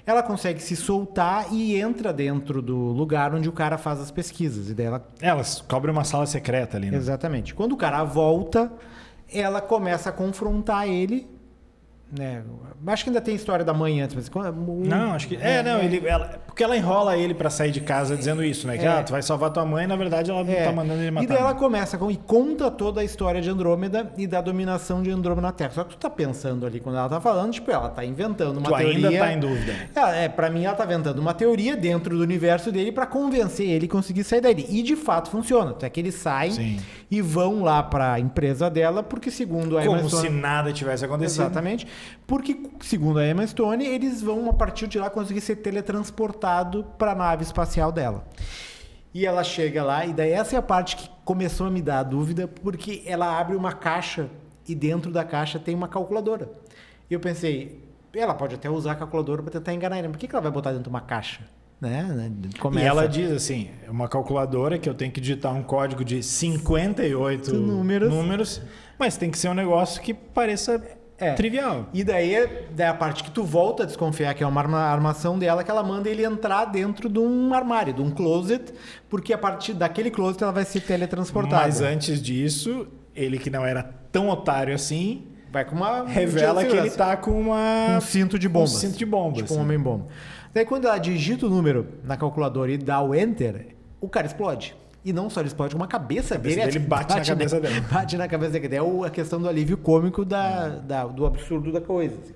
Ela consegue se soltar e entra dentro do lugar onde o cara faz as pesquisas. E daí elas cobrem uma sala secreta ali, né? Exatamente. Quando o cara volta, ela começa a confrontar ele, né? Acho que ainda tem história da mãe antes, mas... Não, acho que... porque ela enrola ele pra sair de casa dizendo isso, né? Que tu vai salvar tua mãe, na verdade ela não tá mandando ele matar. E daí ela começa e conta toda a história de Andrômeda e da dominação de Andrômeda na Terra. Só que tu tá pensando ali, quando ela tá falando, tipo, ela tá inventando uma teoria... Tu ainda tá em dúvida. Pra mim, ela tá inventando uma teoria dentro do universo dele pra convencer ele a conseguir sair dali. E de fato funciona. Até que eles saem e vão lá pra empresa dela, porque segundo a Emma Stone... Como se nada tivesse acontecido. Exatamente. Porque, segundo a Emma Stone, eles vão, a partir de lá, conseguir ser teletransportado para a nave espacial dela. E ela chega lá, e daí essa é a parte que começou a me dar a dúvida, porque ela abre uma caixa e dentro da caixa tem uma calculadora. E eu pensei, ela pode até usar a calculadora para tentar enganar ele. Por que ela vai botar dentro de uma caixa? Né? E ela diz assim, é uma calculadora que eu tenho que digitar um código de 58 números, mas tem que ser um negócio que pareça trivial. E daí a parte que tu volta a desconfiar que é uma armação dela, que ela manda ele entrar dentro de um armário, de um closet, porque a partir daquele closet ela vai ser teletransportada. Mas antes disso, ele que não era tão otário assim, vai com uma revela que ele tá com um cinto de bombas. Um cinto de bombas. Tipo um homem-bomba. Daí quando ela digita o número na calculadora e dá o enter, o cara explode. E não só ele explode, como a cabeça dele bate na cabeça dele. Bate na cabeça dele. É a questão do alívio cômico do absurdo da coisa. Assim.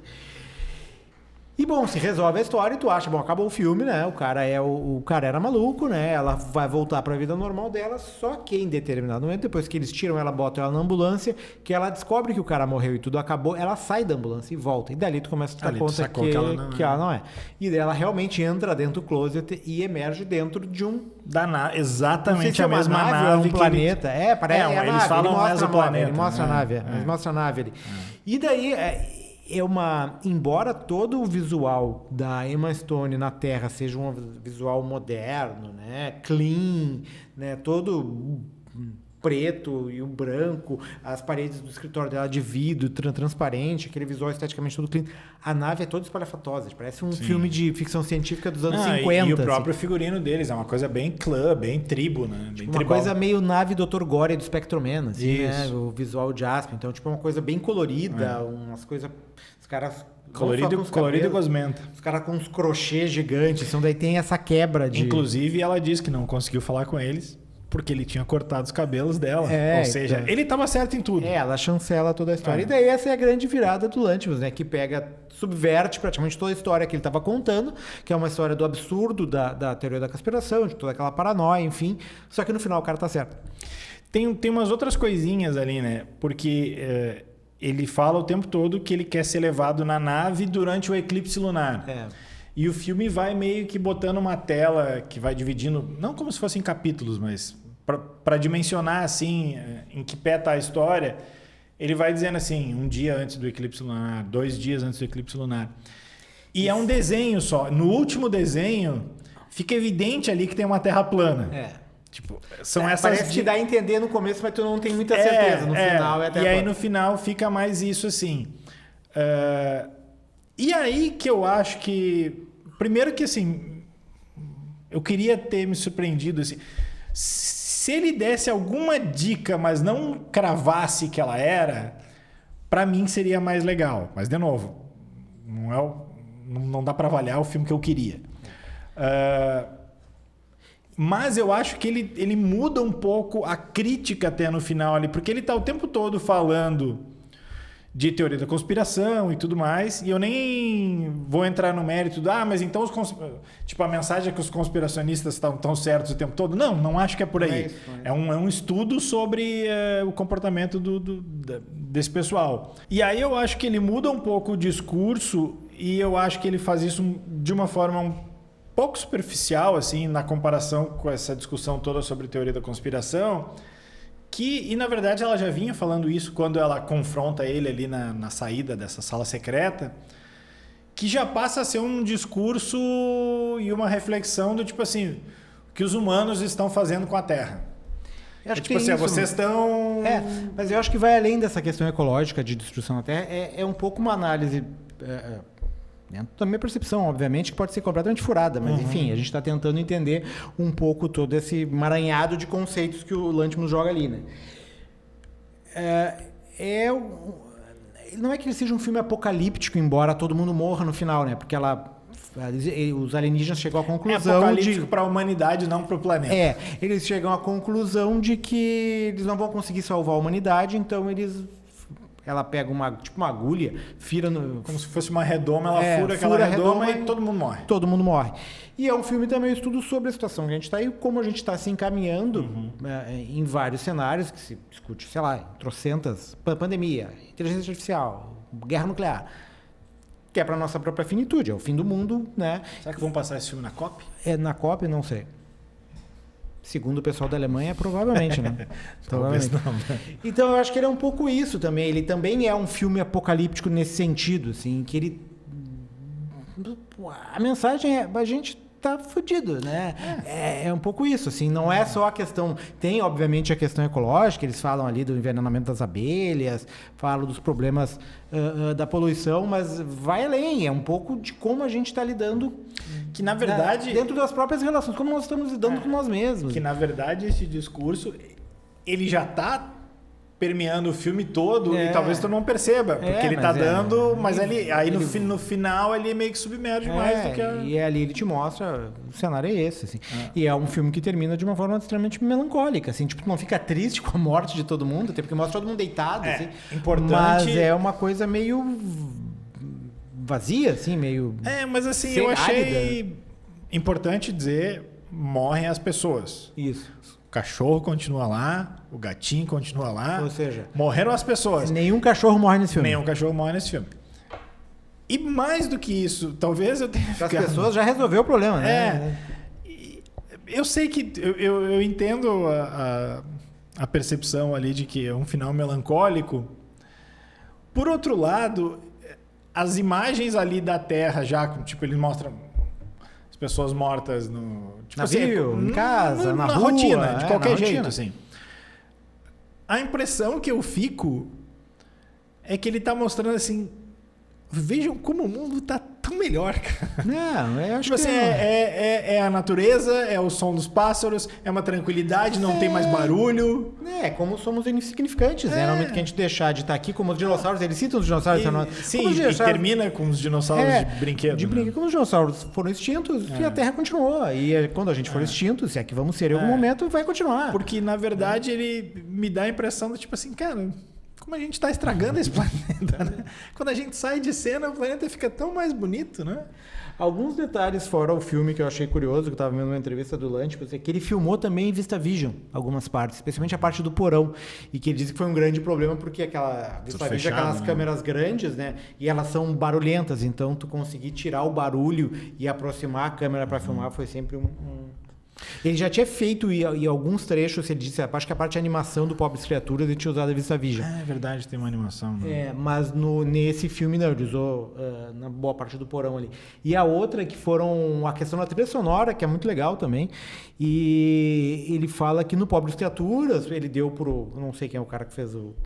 E bom, se resolve a história e tu acha, bom, acabou o filme, né? O cara era maluco, né? Ela vai voltar para a vida normal dela, só que em determinado momento, depois que eles tiram ela, botam ela na ambulância, que ela descobre que o cara morreu e tudo acabou, ela sai da ambulância e volta. E dali tu começa a dar conta que ela não é. E daí ela realmente entra dentro do closet e emerge dentro de um... exatamente a mesma nave. Um planeta. Parece eles nave. Falam o mesmo planeta. Ele mostra a nave. Ele mostra a nave ali. E daí... embora todo o visual da Emma Stone na Terra seja um visual moderno, né, clean, né, todo preto e o branco, as paredes do escritório dela de vidro transparente, aquele visual esteticamente todo clean, a nave é toda espalhafatosa, parece um filme de ficção científica dos anos 50. E o próprio figurino deles é uma coisa bem club, bem tribo, né? Bem uma tribal. coisa meio nave Dr. Gore do Spectrum Man, assim, né? O visual de Aspen. Então, tipo, uma coisa bem colorida, umas coisas... Os caras... Colorido e gosmenta. Os caras com uns crochês gigantes, então daí tem essa quebra de... Inclusive, ela disse que não conseguiu falar com eles porque ele tinha cortado os cabelos dela. Ou seja, ele estava certo em tudo. Ela chancela toda a história. E daí essa é a grande virada do Lanthimos, né? Que subverte praticamente toda a história que ele estava contando, que é uma história do absurdo, da teoria da conspiração, de toda aquela paranoia, enfim. Só que no final o cara tá certo. Tem umas outras coisinhas ali, né? Porque ele fala o tempo todo que ele quer ser levado na nave durante o eclipse lunar. E o filme vai meio que botando uma tela que vai dividindo, não como se fossem capítulos, mas para dimensionar assim em que pé tá a história, ele vai dizendo assim, um dia antes do eclipse lunar, 2 dias antes do eclipse lunar. E é um desenho só. No último desenho, fica evidente ali que tem uma terra plana. Tipo, são essas... Parece que dá a entender no começo, mas tu não tem muita certeza. No final é até e aí no final fica mais isso assim. E aí que eu acho que... Primeiro que assim... Eu queria ter me surpreendido assim... Se ele desse alguma dica, mas não cravasse que ela era, para mim seria mais legal. Mas, de novo, não dá para avaliar o filme que eu queria. Mas eu acho que ele muda um pouco a crítica até no final ali, porque ele está o tempo todo falando de teoria da conspiração e tudo mais, e eu nem vou entrar no mérito mas então tipo, a mensagem é que os conspiracionistas estão certos o tempo todo. Não acho que é por aí. É um estudo sobre o comportamento desse pessoal. E aí eu acho que ele muda um pouco o discurso, e eu acho que ele faz isso de uma forma um pouco superficial, assim, na comparação com essa discussão toda sobre teoria da conspiração, e na verdade ela já vinha falando isso quando ela confronta ele ali na saída dessa sala secreta, que já passa a ser um discurso e uma reflexão do tipo assim, o que os humanos estão fazendo com a Terra. Eu acho que tipo assim, vocês estão... mas eu acho que vai além dessa questão ecológica de destruição da Terra, é um pouco uma análise... dentro da minha percepção, obviamente, que pode ser completamente furada, mas enfim, a gente está tentando entender um pouco todo esse emaranhado de conceitos que o Lanthimos joga ali, né? Não é que ele seja um filme apocalíptico, embora todo mundo morra no final, né? Porque os alienígenas chegam à conclusão apocalíptico para a humanidade, não para o planeta. Eles chegam à conclusão de que eles não vão conseguir salvar a humanidade, então ela pega uma agulha, fira como se fosse uma redoma, ela fura aquela redoma e todo mundo morre. Todo mundo morre. E é um filme também, um estudo sobre a situação que a gente está e como a gente está se encaminhando em vários cenários que se discute, sei lá, trocentas, pandemia, inteligência artificial, guerra nuclear, que é para nossa própria finitude, é o fim do mundo, né? Será que vão passar esse filme na COP? Na COP, não sei. Segundo o pessoal da Alemanha, provavelmente, né? Talvez Provavelmente. não. Então eu acho que ele é um pouco isso também. Ele também é um filme apocalíptico nesse sentido, assim, que ele... A mensagem é, a gente tá fudido, né? É um pouco isso, assim, não é só a questão... Tem, obviamente, a questão ecológica, eles falam ali do envenenamento das abelhas, falam dos problemas da poluição, mas vai além, é um pouco de como a gente está lidando... Que, na verdade... dentro das próprias relações, como nós estamos lidando com nós mesmos. Que, na verdade, esse discurso, ele já tá permeando o filme todo e talvez tu não perceba, porque ele tá dando... Mas aí no final ele meio que submerge mais do que... E ali ele te mostra... O cenário é esse, assim. E é um filme que termina de uma forma extremamente melancólica, assim. Tipo, tu não fica triste com a morte de todo mundo, até porque mostra todo mundo deitado, assim. Importante... Mas é uma coisa meio... vazia, assim, meio... mas assim, eu achei importante dizer, morrem as pessoas. Isso. O cachorro continua lá, o gatinho continua lá. Ou seja... Morreram as pessoas. Nenhum cachorro morre nesse filme. Nenhum cachorro morre nesse filme. E mais do que isso, talvez eu tenha As pessoas já resolveu o problema, né? Eu sei que... Eu entendo a percepção ali de que é um final melancólico. Por outro lado... As imagens ali da Terra já, tipo, ele mostra as pessoas mortas no... Tipo, navio, em casa, na rua, rotina, de qualquer jeito, rotina. assim. A impressão que eu fico é que ele tá mostrando assim... Vejam como o mundo tá tão melhor, cara. Não, eu acho Tipo que... assim, é a natureza, é o som dos pássaros, é uma tranquilidade, não tem mais barulho. Como somos insignificantes, né? No momento que a gente deixar de estar aqui, como os dinossauros, eles citam os dinossauros. Sim, e termina com os dinossauros de brinquedo. Né? Como os dinossauros foram extintos, e a Terra continuou. E quando a gente for extinto, se é que vamos ser em algum momento, vai continuar. Porque, na verdade, ele me dá a impressão de, tipo assim, cara... Como a gente está estragando esse planeta, né? Quando a gente sai de cena, o planeta fica tão mais bonito, né? Alguns detalhes fora o filme que eu achei curioso, que eu estava vendo uma entrevista do Lange, que ele filmou também em VistaVision, algumas partes, especialmente a parte do porão, e que ele disse que foi um grande problema porque aquela VistaVision, aquelas câmeras grandes, né? E elas são barulhentas, então tu conseguir tirar o barulho e aproximar a câmera para filmar foi sempre Ele já tinha feito em alguns trechos, ele disse, acho que a parte de animação do Pobres Criaturas ele tinha usado a VistaVision. É verdade, tem uma animação. Né? Mas nesse filme não, ele usou na boa parte do porão ali. E a outra que foram a questão da trilha sonora, que é muito legal também. E ele fala que no Pobres Criaturas, ele deu não sei quem é o cara que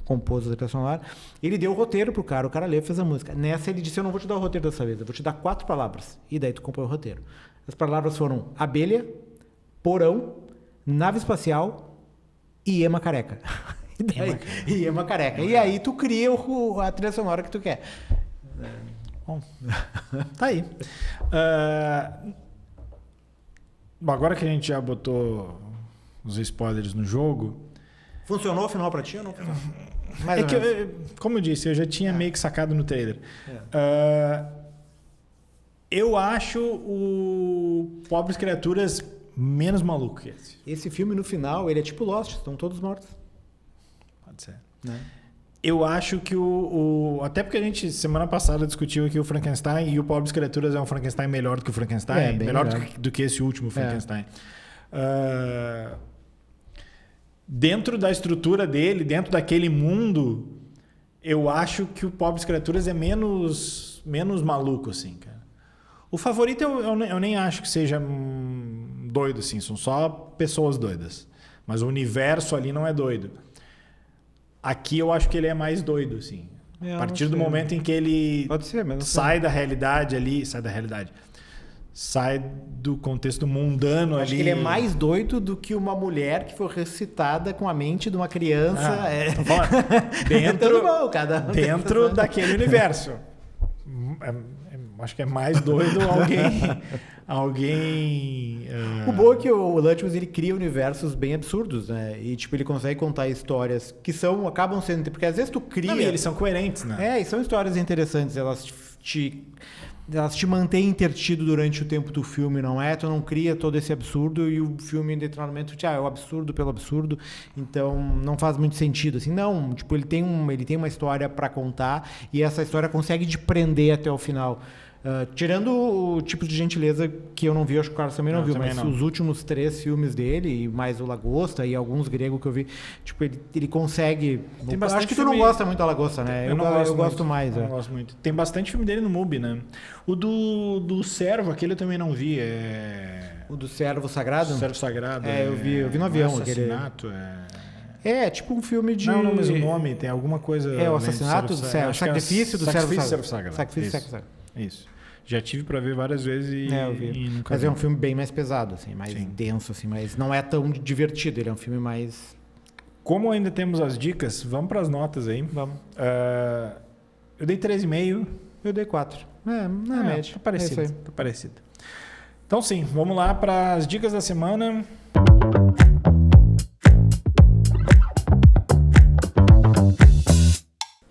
compôs a trilha sonora, ele deu o roteiro pro cara, o cara leu e fez a música. Nessa ele disse, eu não vou te dar o roteiro dessa vez, eu vou te dar 4 palavras. E daí tu compõe o roteiro. As palavras foram abelha, porão, nave espacial e Ema careca. E Ema careca. E aí tu cria a trilha sonora que tu quer. Bom, tá aí. Agora que a gente já botou os spoilers no jogo... Funcionou o final pra ti ou não funcionou? Como eu disse, eu já tinha meio que sacado no trailer. Eu acho o Pobres Criaturas... menos maluco que esse. Esse filme, no final, ele é tipo Lost, estão todos mortos. Pode ser. Né? Eu acho que até porque a gente, semana passada, discutiu aqui o Frankenstein e o Pobres Criaturas é um Frankenstein melhor do que o Frankenstein. Melhor do que esse último Frankenstein. Dentro da estrutura dele, dentro daquele mundo, eu acho que o Pobres Criaturas é menos maluco, assim, cara. O Favorito eu nem acho que seja doido, assim. São só pessoas doidas. Mas o universo ali não é doido. Aqui eu acho que ele é mais doido, assim. A partir do momento em que ele sai da realidade ali... Sai do contexto mundano ali. Acho que ele é mais doido do que uma mulher que foi ressuscitada com a mente de uma criança. Dentro daquele universo. Acho que é mais doido alguém... O bom é que o Lanthimos, ele cria universos bem absurdos, né? E tipo, ele consegue contar histórias que acabam sendo... Porque às vezes tu cria... Não, e eles são coerentes, né? E são histórias interessantes. Elas te mantêm entretido durante o tempo do filme, não é? Tu não cria todo esse absurdo e o filme, em determinado momento, é o absurdo pelo absurdo, então não faz muito sentido, assim. Não, tipo, ele tem uma história para contar e essa história consegue te prender até o final. Tirando o tipo de gentileza que eu não vi, acho que o Carlos também não viu, também mas não. os últimos 3 filmes dele, e mais o Lagosta e alguns gregos que eu vi, tipo, ele consegue... Tem bastante acho que tu não filme- gosta muito da Lagosta, né? Eu gosto mais. Eu não gosto muito. Tem bastante filme dele no MUBI, né? O do Servo, aquele eu também não vi. O do Servo Sagrado? Servo Sagrado. Eu vi no avião. Assassinato, É tipo um filme de... Não, mas o nome tem alguma coisa... o assassinato, além do Servo o sacrifício do Servo Sagrado. Sacrifício Sacrifício do Servo Servo Sagrado. Isso. Já tive pra ver várias vezes e, eu vi. e nunca Mas vi. é um filme bem mais pesado, assim, mais Sim. denso, assim, mas não é tão divertido. Ele é um filme mais... Como ainda temos as dicas, vamos pras notas aí. Vamos. Eu dei 3,5. Eu dei 4. Na média. Tá parecido, É isso aí. tá parecido. Então sim, vamos lá para as dicas da semana.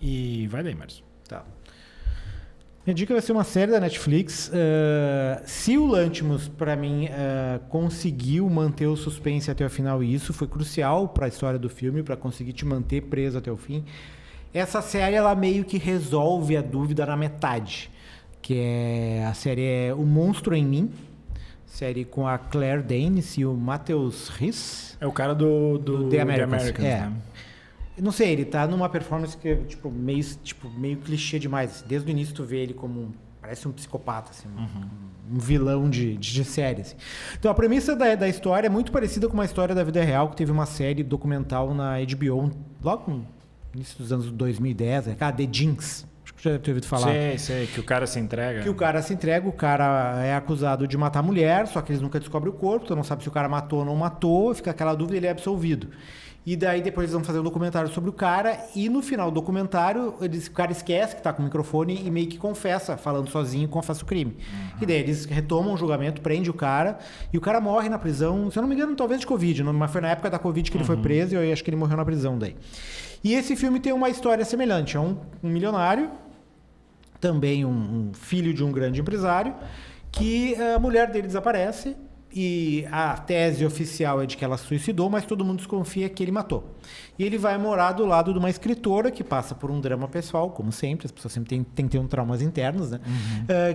E vai daí, Márcio. Tá. Minha dica vai ser uma série da Netflix. Se o Lanthimos, pra mim, conseguiu manter o suspense até o final, e isso foi crucial pra história do filme, pra conseguir te manter preso até o fim, essa série ela meio que resolve a dúvida na metade. A série é O Monstro em Mim, série com a Claire Danes e o Matheus Rhys. É o cara do The Americans, né? Eu não sei, ele tá numa performance que é meio clichê demais. Desde o início tu vê ele como parece um psicopata, assim, um vilão de série. Assim. Então a premissa da história é muito parecida com uma história da vida real, que teve uma série documental na HBO, logo no início dos anos 2010, The Jinx. Acho que já deve ter ouvido falar. Sei, que o cara se entrega. Que o cara se entrega, o cara é acusado de matar a mulher, só que eles nunca descobrem o corpo, tu não sabe se o cara matou ou não matou, fica aquela dúvida e ele é absolvido. E daí depois eles vão fazer um documentário sobre o cara e no final do documentário o cara esquece que tá com o microfone e meio que confessa, falando sozinho, confessa o crime. E daí eles retomam o julgamento, prende o cara e o cara morre na prisão, se eu não me engano, talvez de Covid, mas foi na época da Covid que ele foi preso e eu acho que ele morreu na prisão daí. E esse filme tem uma história semelhante, é um milionário, também um filho de um grande empresário, que a mulher dele desaparece e a tese oficial é de que ela se suicidou, mas todo mundo desconfia que ele matou. E ele vai morar do lado de uma escritora que passa por um drama pessoal, como sempre, as pessoas sempre têm que ter traumas internos, né?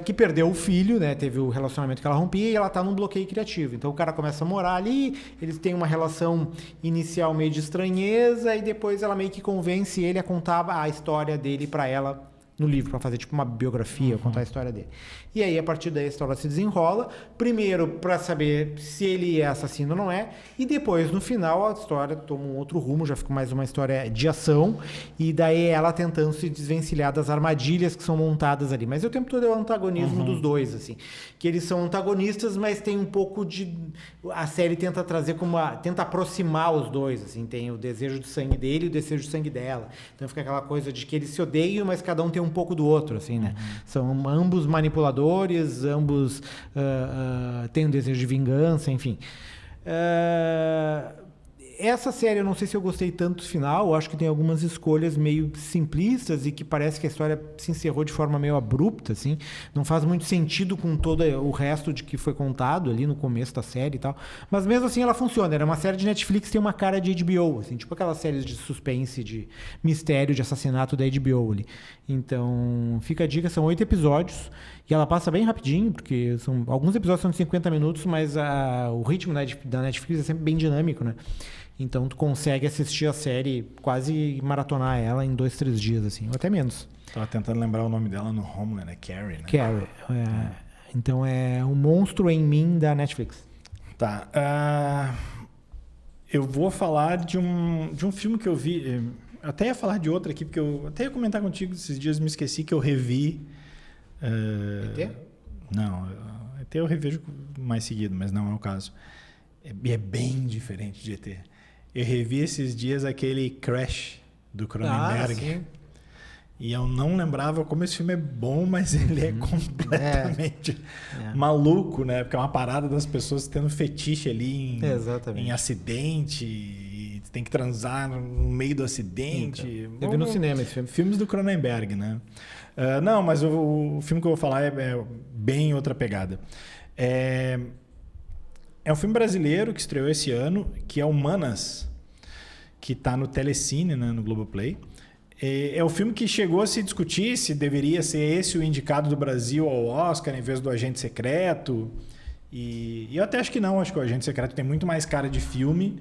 Que perdeu o filho, né? Teve o relacionamento que ela rompia e ela tá num bloqueio criativo. Então o cara começa a morar ali, eles têm uma relação inicial meio de estranheza e depois ela meio que convence ele a contar a história dele para ela no livro, para fazer tipo uma biografia, contar a história dele. E aí, a partir daí, a história se desenrola. Primeiro, para saber se ele é assassino ou não é. E depois, no final, a história toma um outro rumo. Já fica mais uma história de ação. E daí, ela tentando se desvencilhar das armadilhas que são montadas ali. Mas o tempo todo é o antagonismo dos dois, assim. Que eles são antagonistas, mas tem um pouco de... A série tenta trazer tenta aproximar os dois, assim. Tem o desejo de sangue dele e o desejo de sangue dela. Então, fica aquela coisa de que eles se odeiam, mas cada um tem um pouco do outro, assim, né? São ambos manipuladores, ambos têm um desejo de vingança, enfim. Essa série, eu não sei se eu gostei tanto do final, eu acho que tem algumas escolhas meio simplistas e que parece que a história se encerrou de forma meio abrupta, assim. Não faz muito sentido com todo o resto de que foi contado ali no começo da série e tal. Mas mesmo assim ela funciona. Era uma série de Netflix que tem uma cara de HBO, assim, tipo aquelas séries de suspense, de mistério, de assassinato da HBO ali. Então, fica a dica, são 8 episódios e ela passa bem rapidinho, porque alguns episódios são de 50 minutos, mas o ritmo da Netflix é sempre bem dinâmico, né? Então tu consegue assistir a série, quase maratonar ela em 2, 3 dias, assim, ou até menos. Tava tentando lembrar o nome dela no Homeland, né? Carrie, né? Carrie. Então é O Monstro em Mim, da Netflix. Tá. Eu vou falar de um filme que eu vi. Eu até ia falar de outro aqui, porque eu até ia comentar contigo esses dias, me esqueci que eu revi. ET? Não, ET eu revejo mais seguido, mas não é o caso. É bem diferente de ET. Eu revi esses dias aquele Crash do Cronenberg. Sim. E eu não lembrava como esse filme é bom, mas ele é completamente maluco, né? Porque é uma parada das pessoas tendo fetiche ali em acidente, e tem que transar no meio do acidente. Eu vi no cinema esse filme. Filmes do Cronenberg, né? Não, mas o filme que eu vou falar é bem outra pegada. É um filme brasileiro que estreou esse ano, que é o Manas, que está no Telecine, né, no Globoplay. É o filme que chegou a se discutir se deveria ser esse o indicado do Brasil ao Oscar em vez do Agente Secreto. E eu até acho que não, acho que o Agente Secreto tem muito mais cara de filme.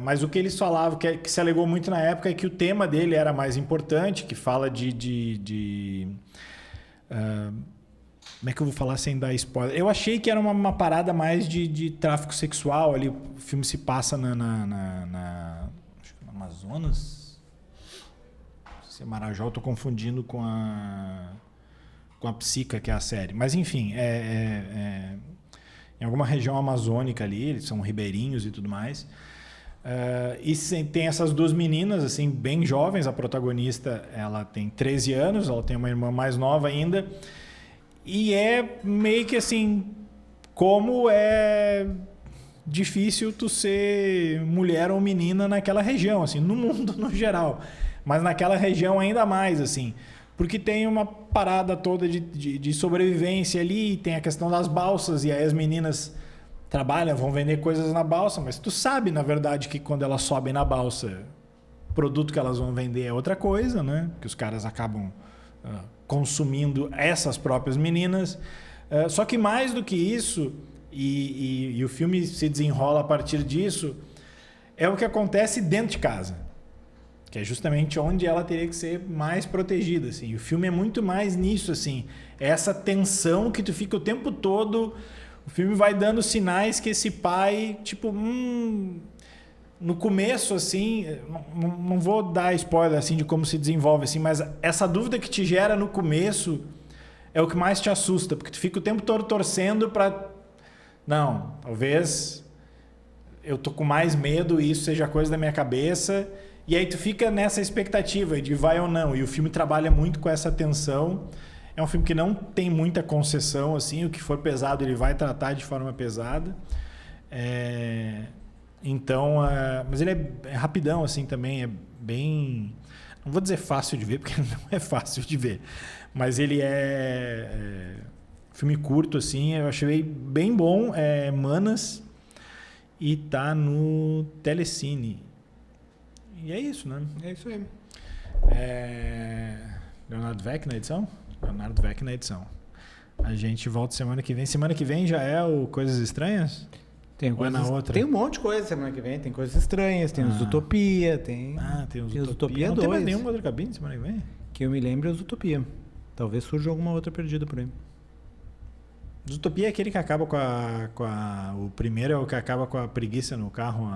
Mas o que eles falavam, que se alegou muito na época, é que o tema dele era mais importante, que fala como é que eu vou falar sem dar spoiler? Eu achei que era uma parada mais de tráfico sexual. Ali, o filme se passa acho que no Amazonas. Se é Marajó, eu tô confundindo com a Psica, que é a série. Mas, enfim, em alguma região amazônica ali, eles são ribeirinhos e tudo mais. E tem essas duas meninas, assim, bem jovens. A protagonista, ela tem 13 anos, ela tem uma irmã mais nova ainda. E é meio que assim, como é difícil tu ser mulher ou menina naquela região, assim, no mundo no geral. Mas naquela região ainda mais, assim. Porque tem uma parada toda de sobrevivência ali, tem a questão das balsas, e aí as meninas trabalham, vão vender coisas na balsa, mas tu sabe, na verdade, que quando elas sobem na balsa, o produto que elas vão vender é outra coisa, né? Que os caras acabam consumindo essas próprias meninas. Só que mais do que isso, e o filme se desenrola a partir disso, é o que acontece dentro de casa. Que é justamente onde ela teria que ser mais protegida, assim. O filme é muito mais nisso, assim. É essa tensão que tu fica o tempo todo. O filme vai dando sinais que esse pai, tipo, no começo, assim, não vou dar spoiler assim de como se desenvolve, assim, mas essa dúvida que te gera no começo é o que mais te assusta, porque tu fica o tempo todo torcendo para, não, talvez eu tô com mais medo e isso seja coisa da minha cabeça. E aí tu fica nessa expectativa de vai ou não. E o filme trabalha muito com essa tensão. É um filme que não tem muita concessão, assim. O que for pesado, ele vai tratar de forma pesada. Então, mas ele é rapidão, assim, também. É bem... Não vou dizer fácil de ver, porque não é fácil de ver. Mas ele é filme curto, assim. Eu achei bem bom. É Manas. E tá no Telecine. E é isso, né? É isso aí. Leonardo Vec na edição? Leonardo Vec na edição. A gente volta semana que vem. Semana que vem já é o Coisas Estranhas? Tem ou coisas, é na outra? Tem um monte de coisa semana que vem. Tem Coisas Estranhas, tem os Utopia, tem os Utopia 2. Não tem mais nenhuma outra cabine semana que vem? Que eu me lembro é os Utopia. Talvez surja alguma outra perdida por aí. Utopia é aquele que acaba o primeiro é o que acaba com a preguiça no carro,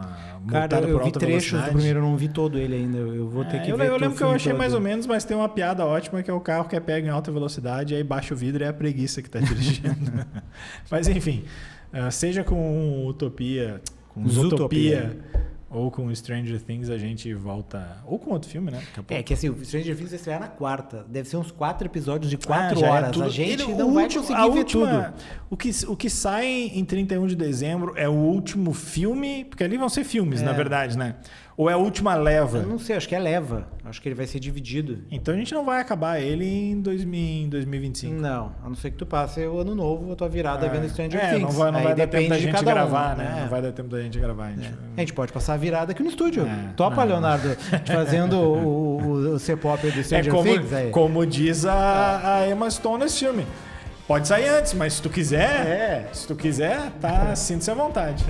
cara, eu vi trechos do primeiro, eu não vi todo ele ainda. Eu vou ter que ver. Eu lembro que eu achei mais ou menos, mas tem uma piada ótima que é o carro que pega em alta velocidade e aí baixa o vidro e é a preguiça que está dirigindo. Mas enfim, seja com Utopia, com Zootopia ou com Stranger Things, a gente volta... Ou com outro filme, né? Que assim, o Stranger Things vai estrear na quarta. Deve ser uns 4 episódios de 4 horas. A gente não vai conseguir ver tudo. O que sai em 31 de dezembro é o último filme... Porque ali vão ser filmes, na verdade, né? Ou é a última leva? Eu não sei, acho que é leva. Acho que ele vai ser dividido. Então a gente não vai acabar ele em 2025. Não, a não ser que tu passe o ano novo, a tua virada vendo Stranger Things. Não vai dar tempo da gente gravar, né? Não vai dar tempo da gente gravar. A gente pode passar a virada aqui no estúdio. Topa, Leonardo, fazendo o C-pop do Stranger Things. Como diz a Emma Stone nesse filme. Pode sair antes, mas se tu quiser, sinta-se à vontade.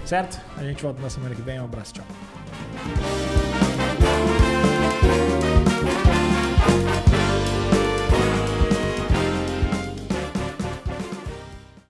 Certo? A gente volta na semana que vem. Um abraço, tchau.